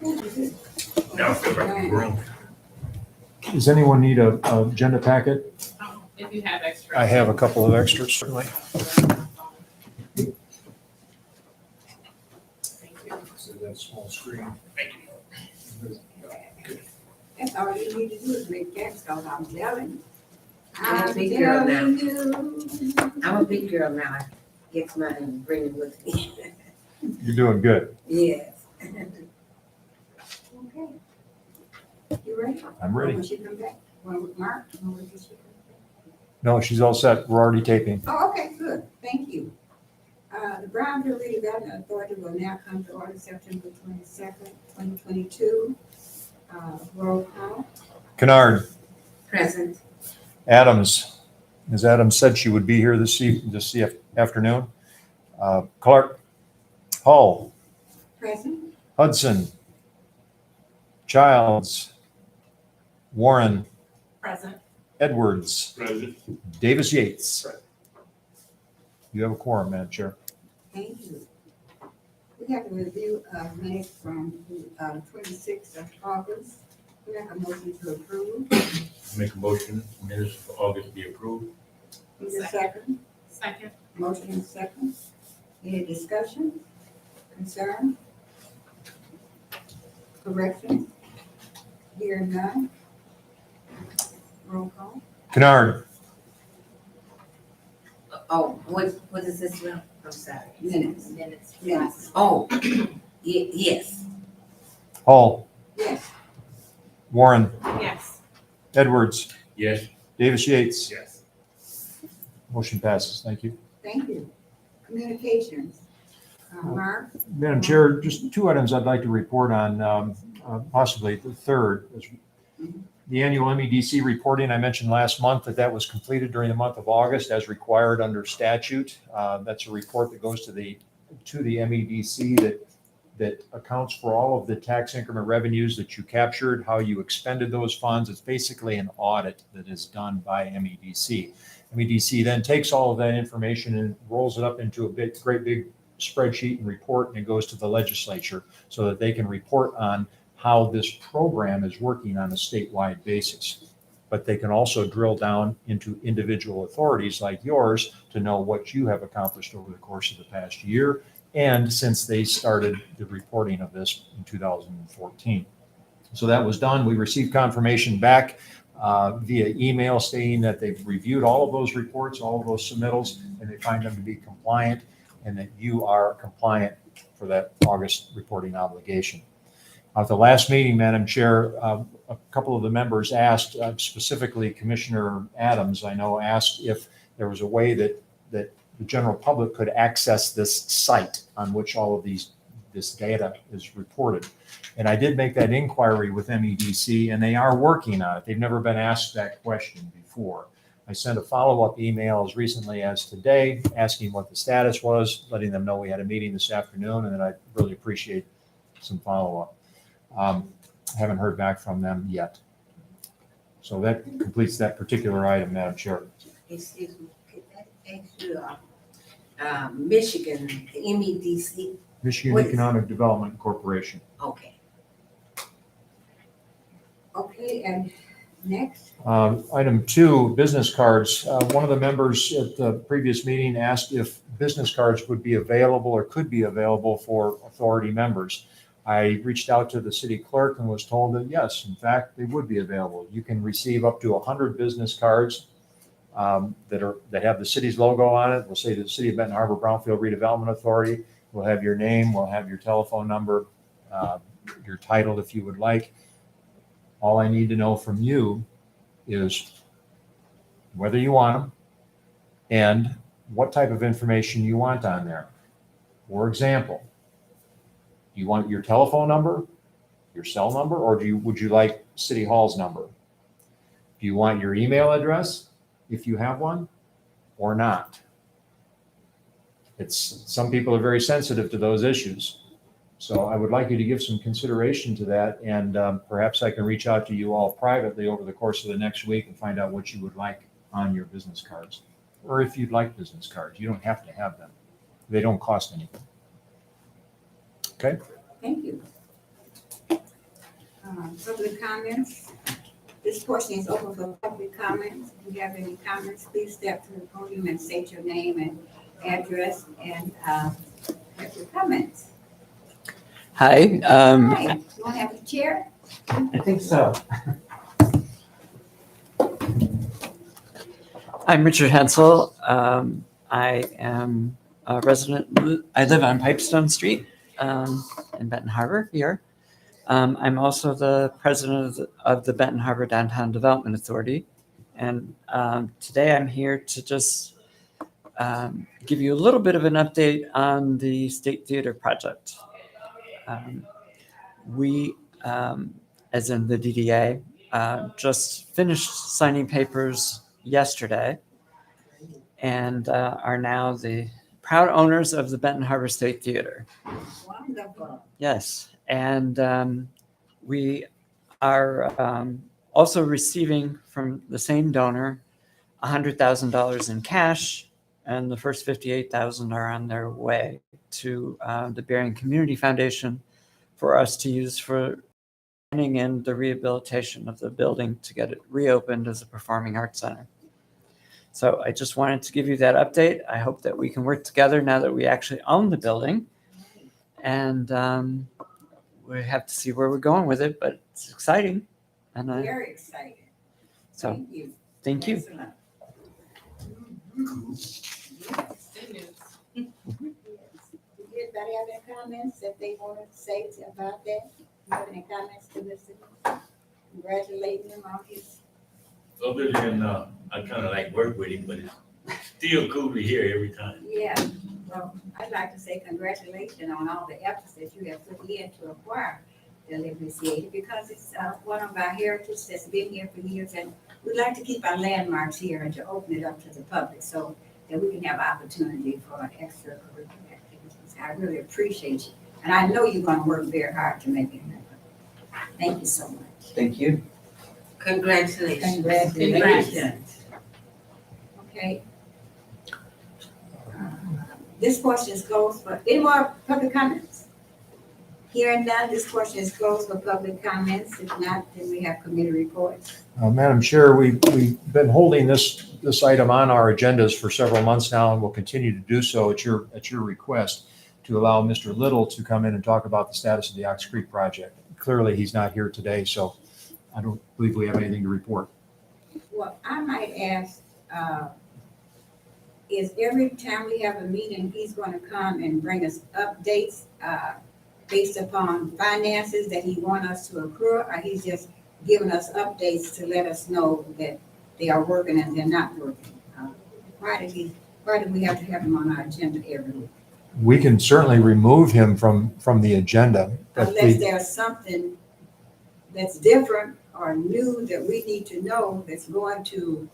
Now I feel like grown. Does anyone need a agenda packet? If you have extra. I have a couple of extras, certainly. Thank you. So that small screen. That's all you need to do is make text, cause I'm telling you. I'm a big girl now. You. I'm a big girl now. I get mine and bring it with me. You're doing good. Yes. Okay. You ready? I'm ready. When she come back? When Mark? When she come back? No, she's all set. We're already taping. Oh, okay, good. Thank you. The Brownfield Redevelopment Authority will now come to order September 22nd, 2022. Roll call. Kennard, Present. Adams. Ms. Adams said she would be here this afternoon. Clark, Hull, Present. Hudson, Childs, Warren, Present. Edwards, President. Davis Yates. Present. You have a quorum, Madam Chair. Thank you. We have a review of minutes from 26th of August. We have a motion to approve. Make a motion, minutes for August be approved. Need a second? Second. Motion and second. Any discussion? Concern? Correction? Hearing none? Roll call. Kennard, Oh, what is this now? I'm sorry. Minutes. Minutes. Yes. Oh, yes. Hull, Yes. Warren, Yes. Edwards, Yes. Davis Yates. Yes. Motion passes. Thank you. Thank you. Communications. Mark? Madam Chair, just two items I'd like to report on, possibly the third. The annual MEDC reporting, I mentioned last month that was completed during the month of August as required under statute. That's a report that goes to the MEDC that accounts for all of the tax increment revenues that you captured, how you expended those funds. It's basically an audit that is done by MEDC. MEDC then takes all of that information and rolls it up into a great big spreadsheet and report, and it goes to the legislature so that they can report on how this program is working on a statewide basis. But they can also drill down into individual authorities like yours to know what you have accomplished over the course of the past year and since they started the reporting of this in 2014. So that was done. We received confirmation back via email stating that they've reviewed all of those reports, all of those submittals, and they find them to be compliant and that you are compliant for that August reporting obligation. At the last meeting, Madam Chair, a couple of the members asked, specifically Commissioner Adams, I know, asked if there was a way that the general public could access this site on which all of this data is reported. And I did make that inquiry with MEDC, and they are working on it. They've never been asked that question before. I sent a follow-up email as recently as today, asking what the status was, letting them know we had a meeting this afternoon, and that I really appreciate some follow-up. Haven't heard back from them yet. So that completes that particular item, Madam Chair. Excuse me. Could I ask you, Michigan, the MEDC? Michigan What is- Economic Development Corporation. Okay. Okay, and next? Item 2, business cards. One of the members at the previous meeting asked if business cards would be available or could be available for authority members. I reached out to the city clerk and was told that yes, in fact, they would be available. You can receive up to 100 business cards that have the city's logo on it. We'll say the City of Benton Harbor Brownfield Redevelopment Authority. We'll have your name, we'll have your telephone number, your title if you would like. All I need to know from you is whether you want them and what type of information you want on there. For example, do you want your telephone number, your cell number, or would you like City Hall's number? Do you want your email address, if you have one, or not? Some people are very sensitive to those issues. So I would like you to give some consideration to that, and perhaps I can reach out to you all privately over the course of the next week and find out what you would like on your business cards. Or if you'd like business cards, you don't have to have them. They don't cost anything. Okay? Thank you. Public comments. This portion is open for public comments. If you have any comments, please step to the podium and state your name and address and have your comments. Hi, Hi, you want to have a chair? I think so. I'm Richard Hensel. I am a resident, I live on Pipestone Street in Benton Harbor here. I'm also the president of the Benton Harbor Downtown Development Authority. And today I'm here to just give you a little bit of an update on the State Theater project. We, as in the DDA, just finished signing papers yesterday and are now the proud owners of the Benton Harbor State Theater. Wonderful. Yes, and we are also receiving from the same donor $100,000 in cash, and the first $58,000 are on their way to the Bering Community Foundation for us to use for planning and the rehabilitation of the building to get it reopened as a performing arts center. So I just wanted to give you that update. I hope that we can work together now that we actually own the building. And we have to see where we're going with it, but it's exciting. And Very excited. so Thank you. thank you. Excellent. Yes. Good news. Yes. Did anybody have any comments that they wanted to say about that? You have any comments to Mr. Congratulating him on his, Other than, I kind of like work with him, but it's still cool to hear every time. yeah. Well, I'd like to say congratulations on all the efforts that you have put in to acquire the Liberty Theater, because it's one of our heritage that's been here for years, and we'd like to keep our landmarks here and to open it up to the public so that we can have opportunity for extracurricular activities. I really appreciate you, and I know you're going to work very hard to make it happen. Thank you so much. Thank you. Congratulations. Congratulations. Okay. This portion is closed for, any more public comments? Hearing none, this portion is closed for public comments. If not, then we have committee reports. Madam Chair, we've been holding this item on our agendas for several months now, and will continue to do so at your request, to allow Mr. Little to come in and talk about the status of the Ox Creek project. Clearly, he's not here today, so I don't believe we have anything to report. Well, I might ask, is every time we have a meeting, he's going to come and bring us updates based upon finances that he wants us to accrue, or he's just giving us updates to let us know that they are working and they're not working? Why did we have to have him on our agenda every week? We can certainly remove him from the agenda. but Unless there's something that's different or new that we need to know that's going to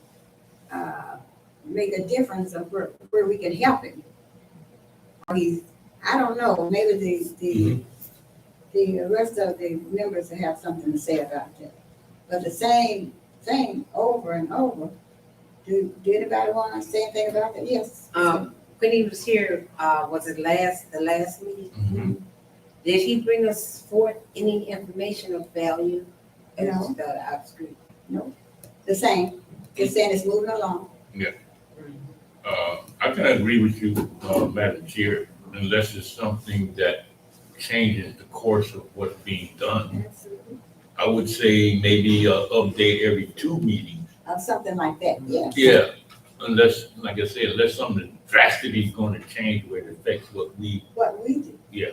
make a difference of where we can help him. Or I don't know, maybe the rest of the members have something to say about that. But the same thing over and over, do anybody want to say anything about that? Yes. When he was here, was it the last meeting? Mhm. Did he bring us forth any information of value? No. About Ox Creek? The same, just saying it's moving along. I can agree with you, Madam Chair, unless it's something that changes the course of what's being done. Absolutely. I would say maybe an update every 2 meetings. Something like that, yes. Yeah, unless, like I said, unless something drastically is going to change where it affects what we, What we do. Yeah.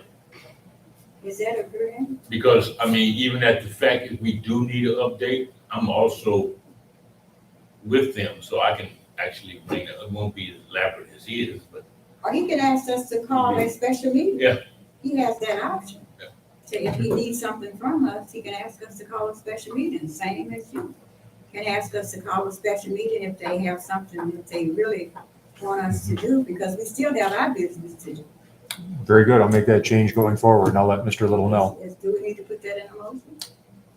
Is that agreeing? because, I mean, even at the fact if we do need an update, I'm also with them, so I can actually bring it. It won't be as elaborate as he is, but Or he can ask us to call a special meeting. Yeah. He has that option. Yeah. So if he needs something from us, he can ask us to call a special meeting, same as you. Can ask us to call a special meeting if they have something that they really want us to do, because we still have our business to do. Very good. I'll make that change going forward, and I'll let Mr. Little know. Do we need to put that in a motion?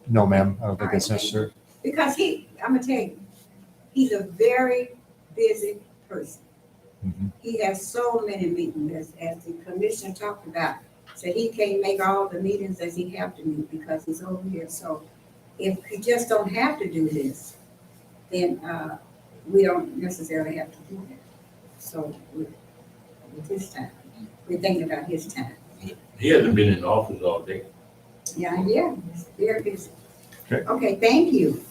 No, ma'am, I don't think that's necessary. Because I'm gonna tell you, he's a very busy person. Mhm. He has so many meetings, as the commissioner talked about, So he can't make all the meetings as he have to meet because he's over here. So if he just don't have to do this, then, we don't necessarily have to do that. So with his time, we're thinking about his time. He hasn't been in office all day. Yeah, it's very busy. Okay. Okay, thank you.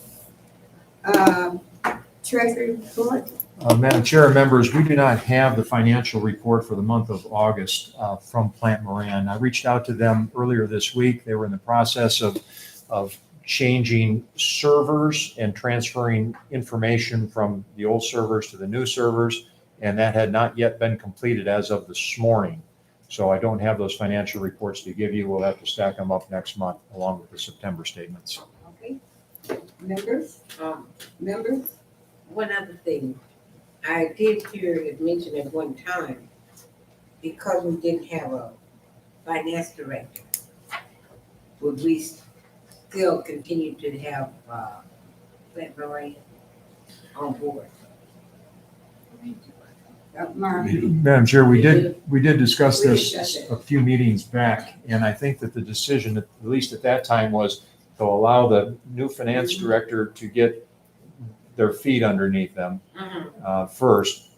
Treasury report? Madam Chair and members, we do not have the financial report for the month of August from Plant Moran. I reached out to them earlier this week. They were in the process of changing servers and transferring information from the old servers to the new servers, and that had not yet been completed as of this morning. So I don't have those financial reports to give you. We'll have to stack them up next month along with the September statements. Okay. Members? Members? One other thing, I did hear it mentioned at one time, because we didn't have a finance director, would we still continue to have, Flint Moran on board? Mark? Madam Chair, we did discuss We this discussed it. a few meetings back, and I think that the decision, at least at that time, was to allow the new finance director to get their feet underneath them first,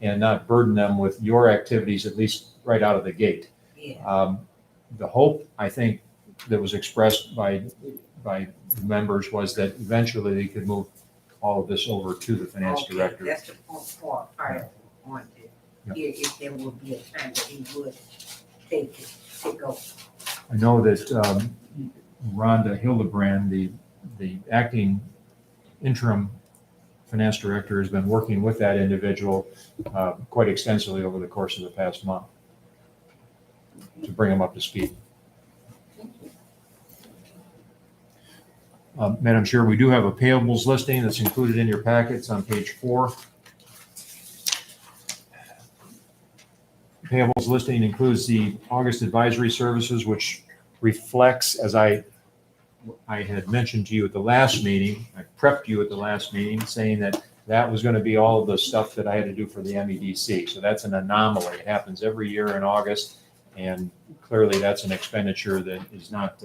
and not burden them with your activities, at least right out of the gate. Yeah, The hope, I think, that was expressed by the members was that eventually they could move all of this over to the finance okay, director. that's the part I wanted Yep. to hear, if there would be a time that he would take over. I know that Rhonda Hildebrand, the acting interim finance director, has been working with that individual quite extensively over the course of the past month to bring him up to speed. Madam Chair, we do have a payables listing that's included in your packets on page 4. Payables listing includes the August advisory services, which reflects, as I had mentioned to you at the last meeting, I prepped you at the last meeting, saying that that was going to be all of the stuff that I had to do for the MEDC. So that's an anomaly. It happens every year in August, and clearly that's an expenditure that is not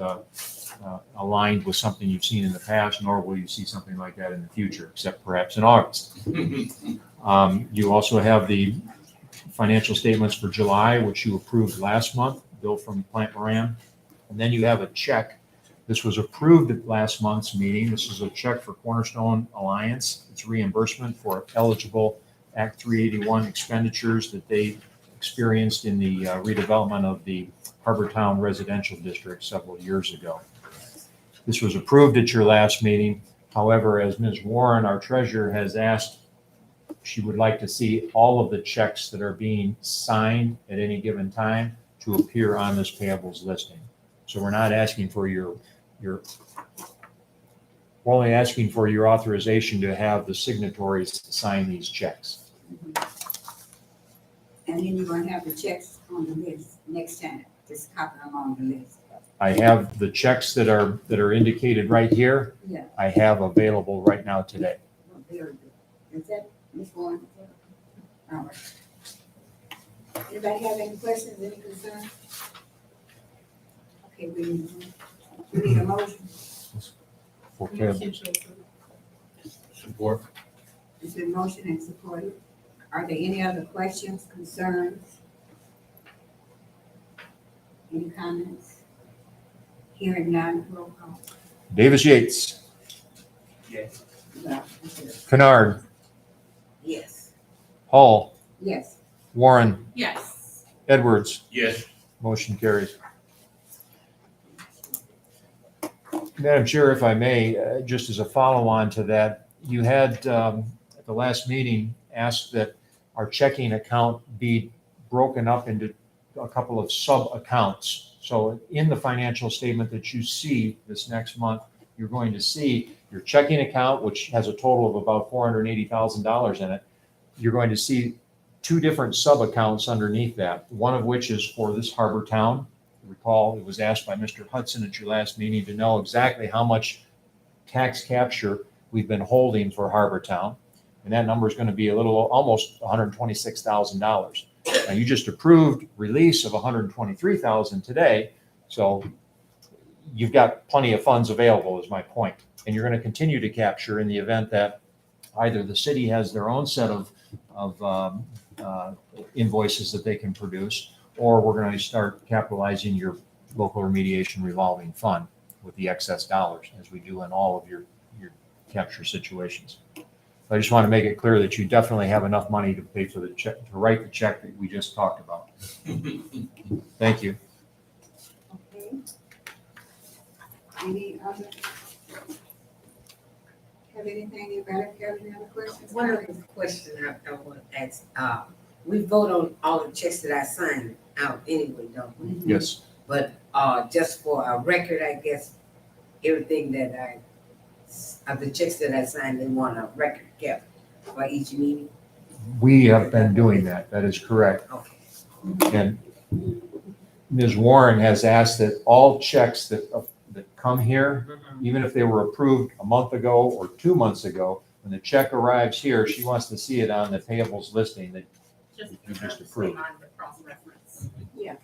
aligned with something you've seen in the past, nor will you see something like that in the future, except perhaps in August. You also have the financial statements for July, which you approved last month, bill from Plant Moran. And then you have a check. This was approved at last month's meeting. This is a check for Cornerstone Alliance. It's reimbursement for eligible Act 381 expenditures that they experienced in the redevelopment of the Harbortown Residential District several years ago. This was approved at your last meeting. However, as Ms. Warren, our treasurer, has asked, she would like to see all of the checks that are being signed at any given time to appear on this payables listing. So we're not asking for we're only asking for your authorization to have the signatories sign these checks. And then you're gonna have the checks on the list next time, just copy them on the list. I have the checks that are indicated right here. Yeah. I have available right now today. Well, very good. Is that Ms. Warren? All right. Anybody have any questions, any concerns? Okay, we need a motion. For payables. Support. It's been motion and supported. Are there any other questions, concerns? Any comments? Hearing none, roll call. Davis Yates, Yes. Kennard, Yes, Hall, Yes. Warren, Yes. Edwards. Yes. Motion carries. Madam Chair, if I may, just as a follow-on to that, you had, at the last meeting, asked that our checking account be broken up into a couple of sub-accounts. So in the financial statement that you see this next month, you're going to see your checking account, which has a total of about $480,000 in it. You're going to see two different sub-accounts underneath that, one of which is for this Harbor Town. Recall, it was asked by Mr. Hudson at your last meeting to know exactly how much tax capture we've been holding for Harbor Town. And that number is going to be almost $126,000. Now, you just approved release of 123,000 today, so you've got plenty of funds available is my point. And you're going to continue to capture in the event that either the city has their own set of invoices that they can produce, or we're going to start capitalizing your local remediation revolving fund with the excess dollars, as we do in all of your capture situations. I just want to make it clear that you definitely have enough money to pay for the check, to write the check that we just talked about. Thank you. Okay. Any other? Have anything, anybody have any other questions? One other question I want to ask, we vote on all the checks that I sign out anyway, don't we? Yes. But, just for a record, I guess, everything that of the checks that I signed, they want a record kept for each meeting. We have been doing that. That is correct. Okay. And Ms. Warren has asked that all checks that come here, even if they were approved a month ago or 2 months ago, when the check arrives here, she wants to see it on the payables listing that Just you just to approved. remind the cross-reference. Yeah.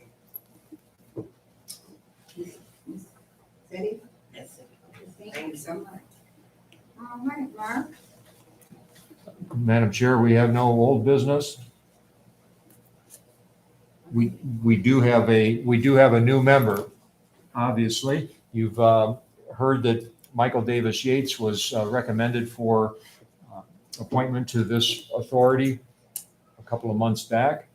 Is that it? That's it. Thank you so much. All right, Mark. Madam Chair, we have no old business. We do have a new member, obviously. You've heard that Michael Davis Yates was recommended for appointment to this authority a couple of months back.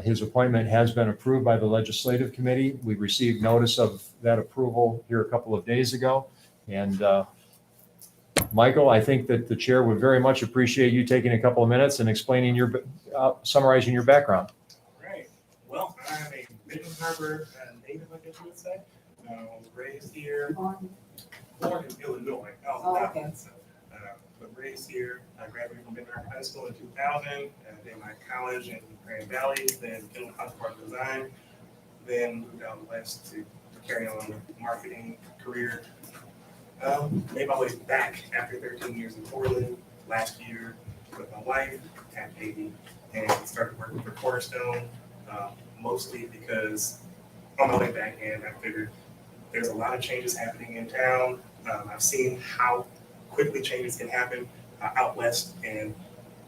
His appointment has been approved by the Legislative Committee. We received notice of that approval here a couple of days ago. And Michael, I think that the chair would very much appreciate you taking a couple of minutes and explaining summarizing your background. Right. Well, I'm a Midland Harbor native, I guess you would say. I was raised here, born in Illinois. Okay. But raised here. I graduated from Midland Harbor High School in 2000. Did my college in Grand Valley, then Kendall College of Design. Then moved out west to carry on the marketing career. Made my way back after 13 years in Portland last year with my wife, had a baby, and started working for Cornerstone, mostly because on my way back in, I figured there's a lot of changes happening in town. I've seen how quickly changes can happen out west, and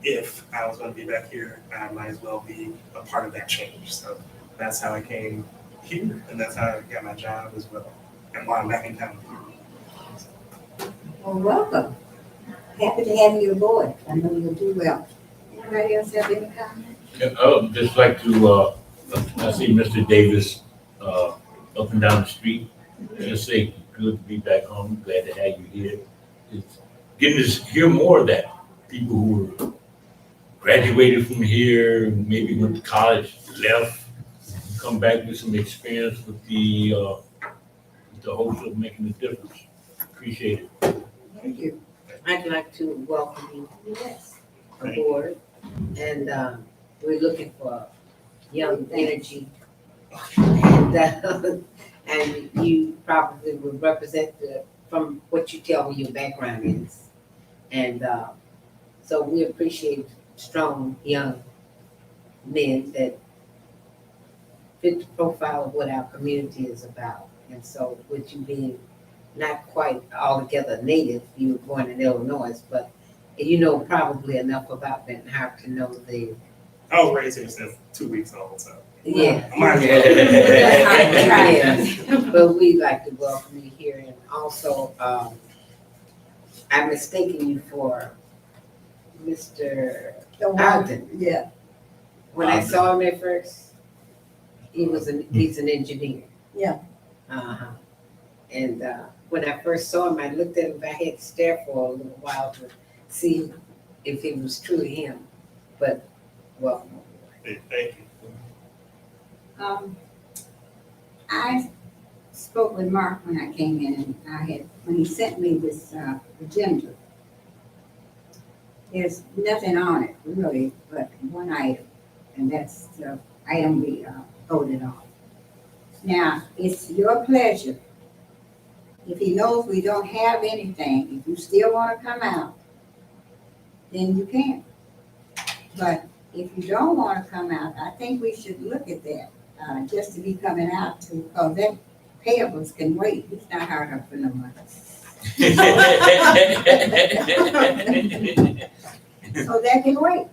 if I was going to be back here, I might as well be a part of that change. So that's how I came here, and that's how I got my job as well, and while I'm back in town. Well, welcome. Happy to have you aboard. I know you'll do well. Anybody else have any comment? I would just like to, I see Mr. Davis up and down the street. Just say, good to be back home. Glad to have you here. It's getting to hear more of that. People who were graduated from here, maybe went to college, left, come back with some experience with the hopes of making a difference. Appreciate it. Thank you. I'd like to welcome you Yes. aboard, and we're looking for young energy. And you probably will represent from what you tell me your background is. And so we appreciate strong young men that fit the profile of what our community is about. And so with you being not quite altogether native, you were born in Illinois, but you know probably enough about Benton Harbor to know the. I was raised here since 2 weeks old, so. Yeah. I might as well. Yeah. But we'd like to welcome you here, and also, I'm mistaking you for Mr. The one, Ogden. yeah. When I saw him at first, he's an engineer. Yeah. Uh-huh. And when I first saw him, I looked at him, I had to stare for a little while to see if it was truly him. But, welcome. Thank you. I spoke with Mark when I came in, and when he sent me this agenda, there's nothing on it really, but one item, and that's the item we voted on. Now, it's your pleasure. If he knows we don't have anything, if you still want to come out, then you can. But If you don't wanna come out, I think we should look at that, just to be coming out to, because that payables can wait. He's not hard enough for no money. So that can wait.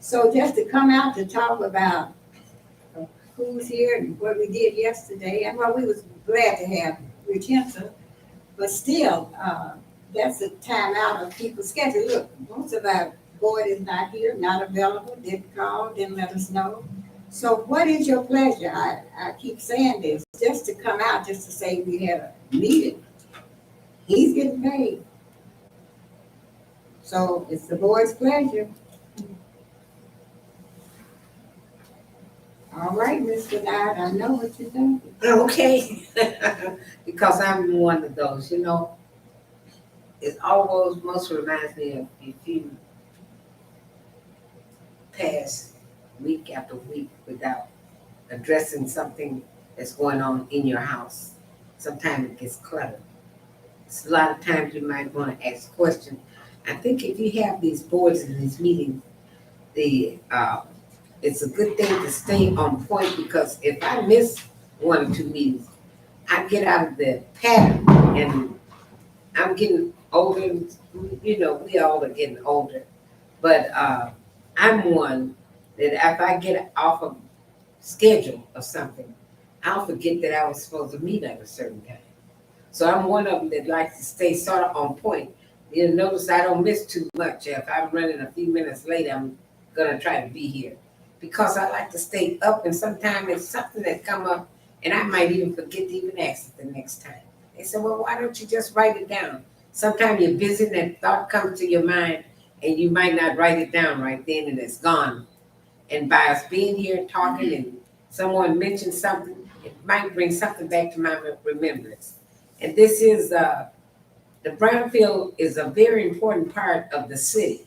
So just to come out to talk about who's here and what we did yesterday, and well, we was glad to have Rich Henson, but still, that's a time out of people's schedule. Look, most of our board is not here, not available, didn't call, didn't let us know. So what is your pleasure? I keep saying this, just to come out, just to say we had a meeting. He's getting paid. So it's the board's pleasure. All right, Mr. Knight, I know what you're thinking. Okay, because I'm one of those, you know. It most reminds me of if you pass week after week without addressing something that's going on in your house. Sometimes it gets cluttered. It's a lot of times you might want to ask questions. I think if you have these boards and these meetings, it's a good thing to stay on point, because if I miss 1 or 2 meetings, I get out of the pattern, and I'm getting older, you know, we all are getting older. But I'm one that if I get off of schedule or something, I'll forget that I was supposed to meet at a certain time. So I'm one of them that likes to stay sort of on point. You'll notice I don't miss too much. If I'm running a few minutes late, I'm gonna try to be here, because I like to stay up, and sometimes it's something that come up and I might even forget to even ask it the next time. They say, well, why don't you just write it down? Sometimes you're busy and that thought comes to your mind and you might not write it down right then, and it's gone. And by us being here talking and someone mentioned something, it might bring something back to my remembrance. And this is, the Brownfield is a very important part of the city.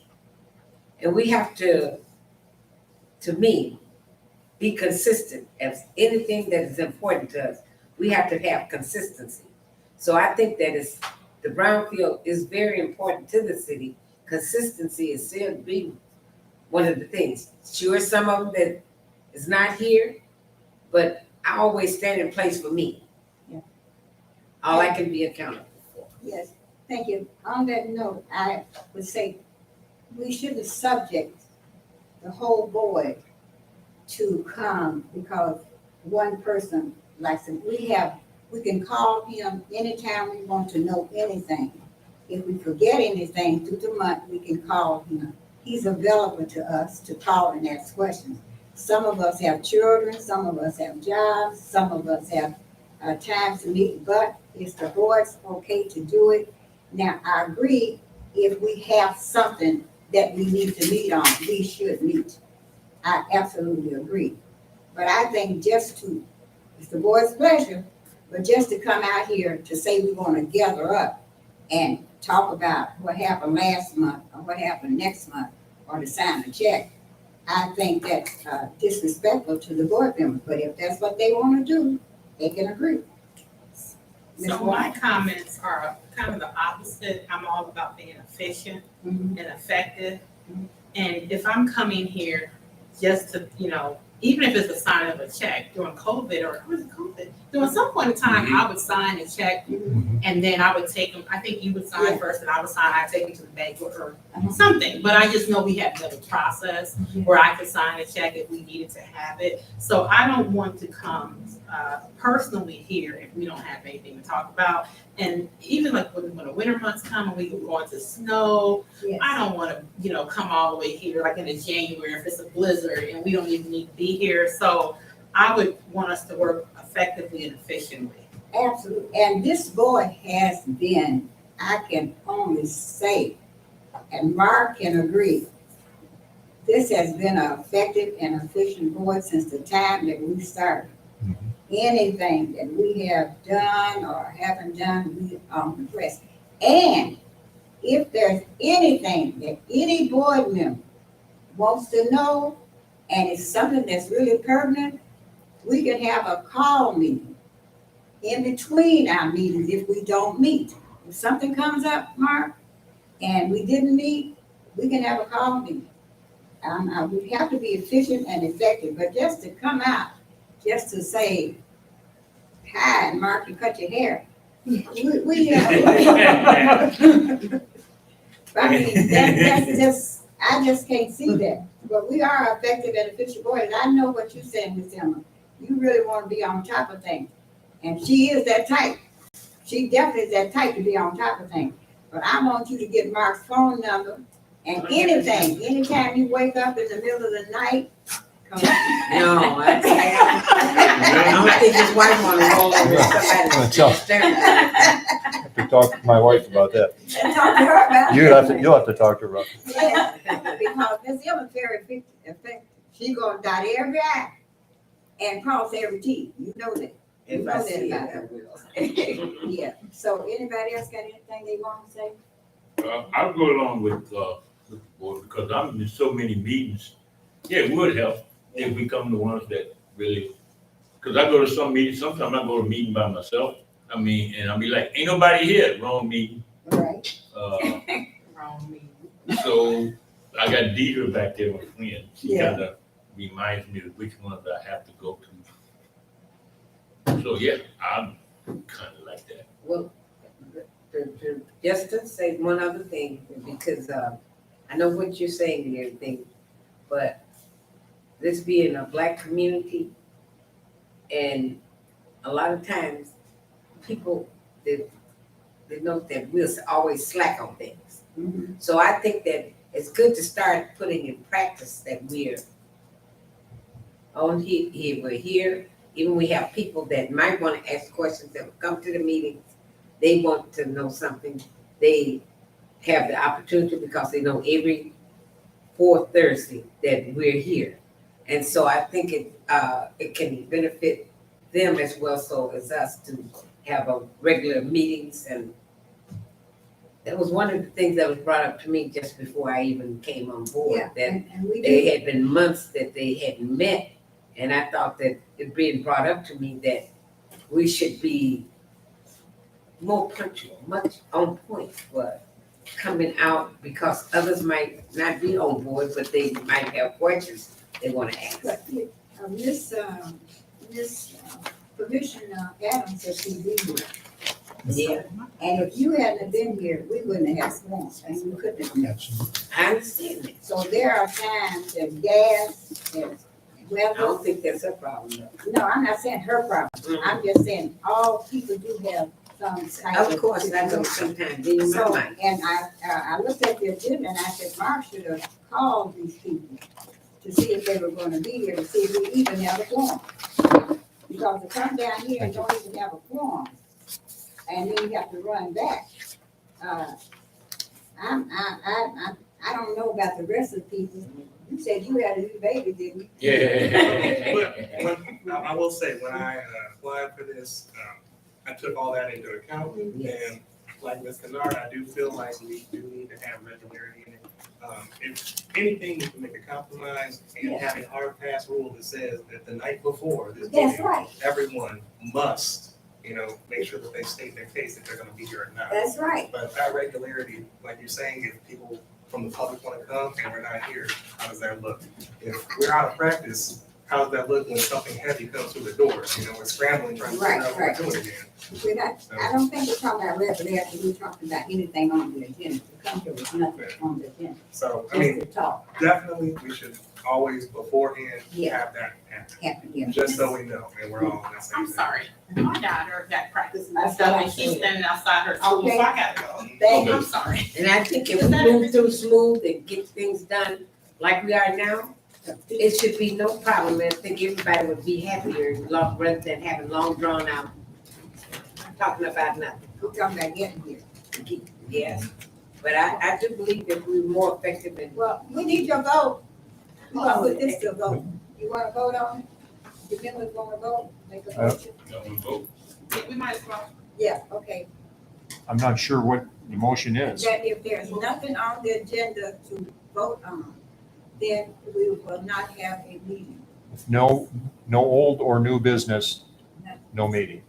And we have to me, be consistent. As anything that is important to us, we have to have consistency. So I think that the Brownfield is very important to the city. Consistency is still be one of the things. Sure, some of them that is not here, but I always stand in place for me. Yeah. All I can be accountable for. Yes, thank you. On that note, I would say we should subject the whole board to come, because one person likes it. We can call him anytime we want to know anything. If we forget anything through the month, we can call him. He's available to us to call and ask questions. Some of us have children, some of us have jobs, some of us have time to meet, but it's the board's okay to do it. Now, I agree, if we have something that we need to meet on, we should meet. I absolutely agree. But I think it's the board's pleasure, but just to come out here to say we want to gather up and talk about what happened last month or what happened next month, or to sign a check, I think that's disrespectful to the board members. But if that's what they want to do, they can agree. So my comments are kind of the opposite. I'm all about being efficient Mhm. and effective. And if I'm coming here just to, even if it's a sign of a check during COVID or during some point in time, I would sign a check and then I would take them. I think you would sign first and I would sign. I'd take them to the bank or something. But I just know we have another process where I could sign a check if we needed to have it. So I don't want to come personally here if we don't have anything to talk about. And even like when the winter months come and we go into snow, Yes. I don't want to, come all the way here like in January if it's a blizzard and we don't even need to be here. So I would want us to work effectively and efficiently. Absolutely. And this board has been, I can only say, and Mark can agree, this has been an effective and efficient board since the time that we started. Anything that we have done or haven't done, we are impressed. And if there's anything that any board member wants to know, and it's something that's really pertinent, we can have a call meeting in between our meetings if we don't meet. If something comes up, Mark, and we didn't meet, we can have a call meeting. We have to be efficient and effective, but just to come out, just to say, hi, Mark, you cut your hair. I mean, that's just, I just can't see that. But we are effective and efficient board, and I know what you're saying, Ms. Emma. You really want to be on top of things. And she is that type. She definitely is that type to be on top of things. But I want you to get Mark's phone number and anything, anytime you wake up in the middle of the night, come on. No, I don't think his wife wanna roll over Tell- somebody. I have to talk to my wife about that. And talk to her about it. You'll have to talk to her about it. Yeah, because Ms. Emma very effective. She gonna dot every I and cross every T. You know that. You If know I that see it, about I her. will. Yeah. So anybody else got anything they want to say? I'll go along with the board because I'm in so many meetings. Yeah, it would help if we come to ones that really, because I go to some meetings, sometimes I go to a meeting by myself. I mean, and I'll be like, ain't nobody here, wrong meeting. Right. Wrong me. So I got Deidre back there, my friend. She Yeah. kind of reminds me of which ones I have to go to. So yeah, I'm kind of like that. Well, just to say one other thing, because I know what you're saying and everything, but this being a black community, and a lot of times, people, they know that we'll always slack on things. Mhm. So I think that it's good to start putting in practice that we're on here, we're here. Even we have people that might want to ask questions that will come to the meetings. They want to know something. They have the opportunity because they know every fourth Thursday that we're here. And so I think it can benefit them as well, so as us to have a regular meetings. And that was one of the things that was brought up to me just before I even came on board, Yeah, that and we they do. had been months that they hadn't met. And I thought that it being brought up to me that we should be more punctual, much on point for coming out, because others might not be on board, but they might have questions they want to ask. But Miss Commissioner Adams said she'd be here. Yeah, And if you hadn't been here, we wouldn't have sworn, and we couldn't have met. I understand that. So there are times that gas, there's I weather. don't think that's a problem though. No, I'm not saying her problem. I'm just saying all people do have some type of. Of course, I know sometimes in my So, mind. and I looked at the agenda and I said, Mark should have called these people to see if they were gonna be here, to see if we even have a quorum. Because to come down here and don't even have a quorum, and then you have to run back. I don't know about the rest of the people. You said you had a new baby, didn't you? Yeah. But I will say, when I applied for this, I took all that into account. Yes. And like Ms. Kennard, I do feel like we do need to have regularity in it. If anything, we can make a compromise and Yeah. have a hard pass rule that says that the night before this That's meeting, right, everyone must, make sure that they state their case if they're gonna be here or not. that's right. But that regularity, like you're saying, if people from the public wanna come and we're not here, how does that look? If we're out of practice, how does that look when something heavy comes through the door? We're scrambling trying to figure out what we're doing again. I don't think we're talking about regularity, we're talking about anything on the agenda. The country was nothing on the agenda, So, just to talk, definitely, we should always beforehand Yeah. have that happen here. just so we know and we're all on that same I'm page. sorry. My daughter got practice and That's stuff, what I and she's said. standing outside her school, so Okay. I gotta go. Thank I'm sorry. And I think if we move through smooth and get things done like we are now, it should be no problem. I think everybody would be happier rather than having long drawn out, talking about nothing. We're talking about getting here. Yes, but I do believe that we're more effective in. Well, we need your vote. We gonna put this to a vote. You wanna vote on it? The members wanna vote, make a motion? No, we vote. Yeah, we might as well. Yeah, okay. I'm not sure what the motion is. That if there's nothing on the agenda to vote on, then we will not have a meeting. No old or new business, no meeting.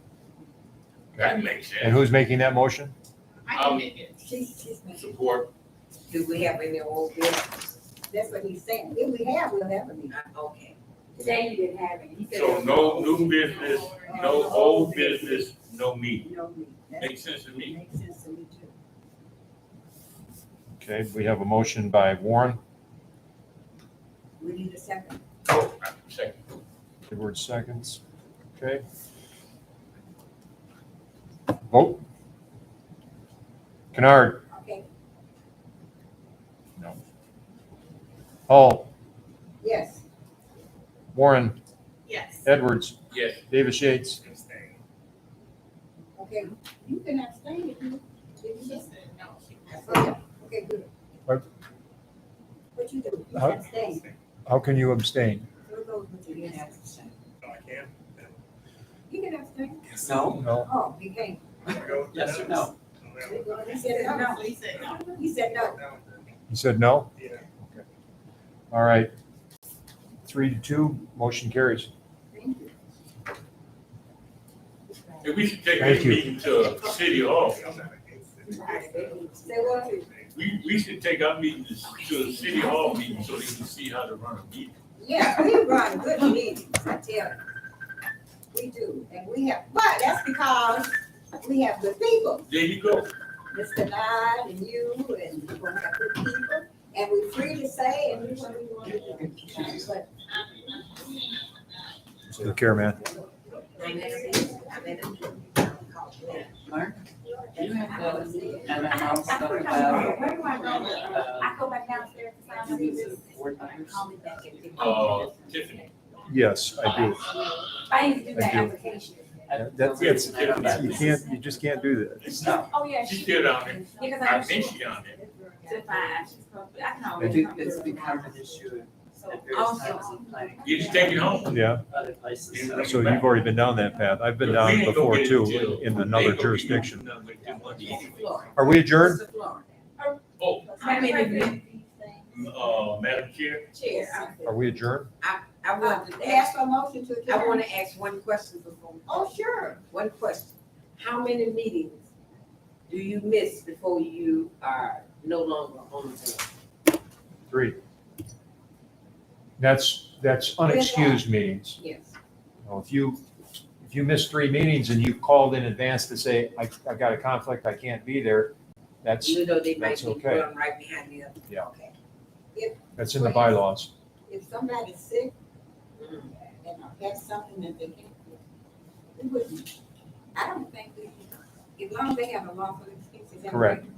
That makes And sense. who's making that motion? I can make it. She's making. Support. Do we have any old business? That's what he's saying. If we have, we'll have a meeting. Okay. Today you didn't have any. He said So there was no new business, no old business, no meeting. No meeting. That Makes sense to me. makes sense to me too. Okay, we have a motion by Warren, We need a second. Oh, second. Edwards seconds. Okay. Vote. Kennard, Okay, Hall, yes. Warren, Yes. Edwards, Yes. Davis Yates. Abstain. Okay, you can abstain if you, if She you. said no. She Oh, yeah. Okay, good. What? What you do? You Huh? abstain. How can you abstain? So it goes with you. You can abstain. Oh, I can? You can abstain. No? No. Oh, you can't. Go with Yes or the no? notes. He said no. So he said no. He said no. You said no? Yeah. All right. 3-2, motion carries. Thank you. If we should take Thank this you. meeting to City Hall. I'm not against it. Say what? We should take our meetings to a City Hall meeting so they can see how to run a meeting. Yeah, we run good meetings, I tell you. We do, and we have, but that's because we have good people. There you go. Mr. Nye and you, and we're gonna have good people, and we're free to say and do what we want to do. But Take care, man. Mark? You have to, and I'm also Where about, do I go? I go back downstairs to sign up. use of board members. Call me back and Tiffany. Yes, I do. I need to do that I do. application. That's, you can't, you just can't do that. It's not, Oh, yeah. she's still down there. Because I I think she's down there. to find, she's probably, I can I always. think it's become an issue at various times in planning, You just take it home. Yeah, other places. so you've already been down that path. I've been down before too, in another jurisdiction. Are we adjourned? Oh, I mean, Madam Chair, Chair, Are we adjourned? I wanted to ask ask, for a motion to I adjourn. want to ask one question before. we- Oh, sure. One question. How many meetings do you miss before you are no longer on the board? 3. That's unexcused meetings. Yes. You know, if you miss 3 meetings and you called in advance to say, I got a conflict, I can't be there, that's You know, they might That's be okay. run right behind the other. Yeah. Okay. in the bylaws. If somebody's sick Mhm. and has something that they can't do, we wouldn't, I don't think we, as long as they have a lawful excuse. is that Correct. right?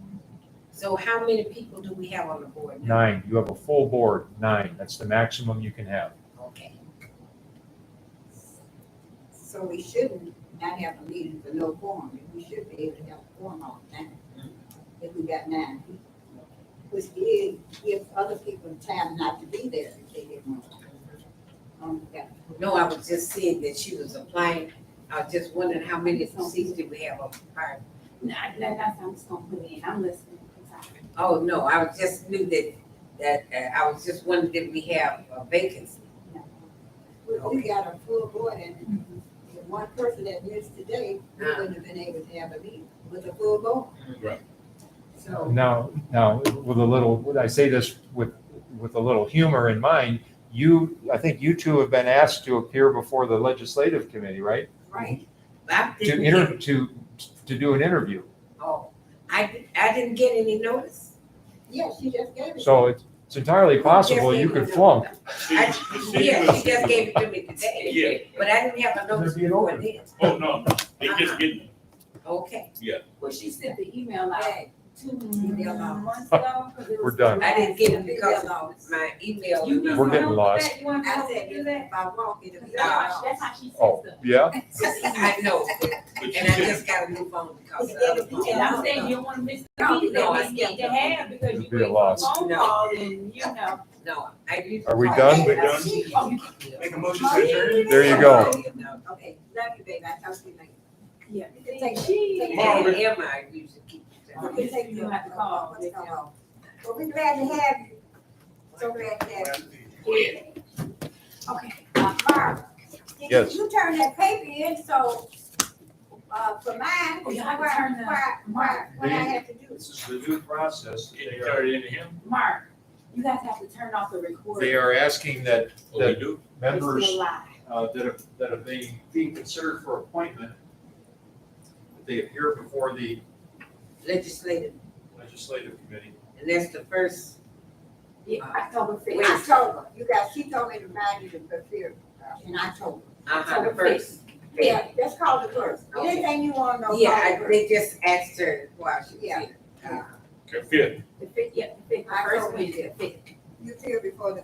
So how many people do we have on the board now? 9, you have a full board, 9, that's the maximum you can have. Okay. So we shouldn't not have a meeting for no quorum. We should be able to have a quorum all the time. If we got 9 people. Which is, give other people time not to be there if they didn't want to. Yeah. No, I was just saying that she was applying. I was just wondering how many seats did we have on the party? that's, I'm just gonna put in, I'm listening. Oh, no, I was just knew that I was just wondering if we have a vacancy. We got a full board and the one person that missed today, we wouldn't have been able to have a meeting with a full board. Right. So, Now, with a little, I say this with a little humor in mind, I think you two have been asked to appear before the legislative committee, right? right, I To didn't inter, get, to do an interview. oh, I didn't get any notice. yeah, she just gave it. So it's entirely possible you could flunk. Yeah, she just gave it to me today. Yeah. But I didn't have a notice There'd be an before order. then. Oh, no, they just getting, Okay, Well, she sent the email out Hey, 2 Email out. months ago. 'cause it We're was- done. I didn't get it Email because out. my email. You We're need getting help with lost. that? You want I help said, to do that? if I walk, it'll be That's how she says Oh, stuff. yeah? I know, but and she I said, just got a new phone because the other phone. And I'm saying you don't want to miss the No, meeting no, that I we need to have because It'd you be a wait for a loss. phone No. call and, you know. No, I usually. Are we done? we done? Oh, you Make a motion to adjourn? There you go. No. Okay, love you, baby, I talk to you later. Yeah. You can take- She- take- And Emma, I usually keep. You can take You don't have to call. what's going on. Well, we're glad to have you. So glad to have you. Okay, Mark. Yes. You turn that paper in, so, for mine, Oh, you have to turn the- what I have to do. This is the new process. can you turn it into him? Mark, You guys have to turn off the recording. They are asking that Oh, we do? It's members still live. that are being considered for appointment, that they appear before the Legislative, legislative committee. and that's the first, Yeah, October In fifth. October, you guys, she told me to remind you to prepare in October. the first. Yeah, that's called the first. Anything you wanna know. Yeah, call the I- first. they just asked her while she was Yeah. here. Okay, fifth. The fifth, yeah, the fifth, the October first week, fifth. the fifth. You appear before the